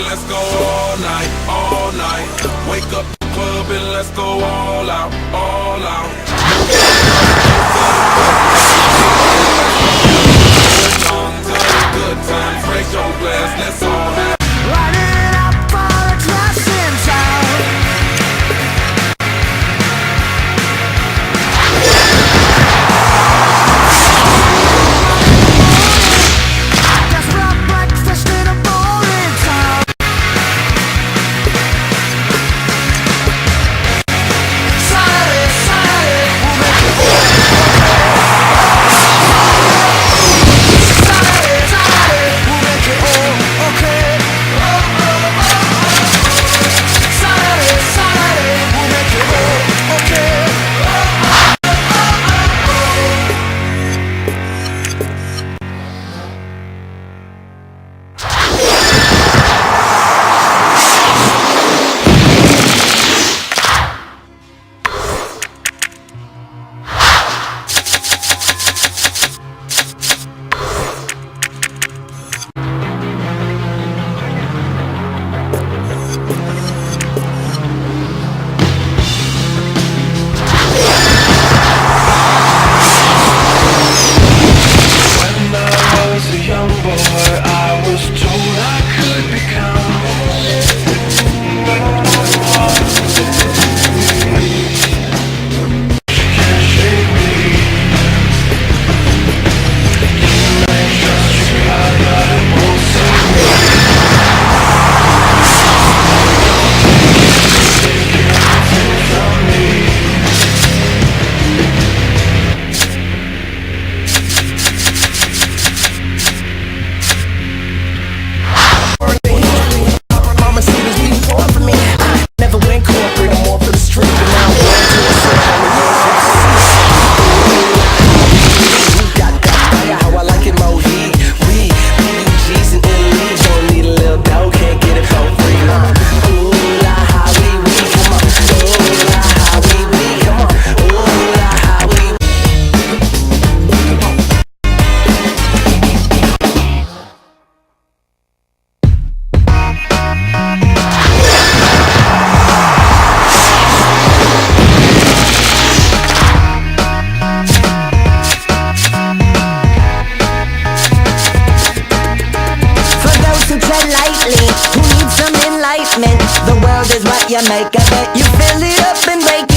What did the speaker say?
let's go all night, all night. Wake up the club and let's go all out, all out. Good times, break your glass, let's all have. Running up for a class in town. Just brought breakfast in a boring town. Saturday, Saturday, we'll make it all. Saturday, Saturday, we'll make it all okay. Saturday, Saturday, we'll make it all okay. When I was a young boy, I was told I could become can't shake me. You may just try, but it won't save me. Take everything from me. Mama said it's really hard for me. I never went corporate, I'm more for the street. But now I'm going to a we got that fire, how I like it, more heat. We, BUGs and MLEs, don't need a little dough, can't get it for free. Ooh la ha wee wee, come on. Ooh la ha wee wee, come on. Ooh la ha wee wee. For those who tread lightly, who need some enlightenment, the world is what you make of it. You fill it up and break it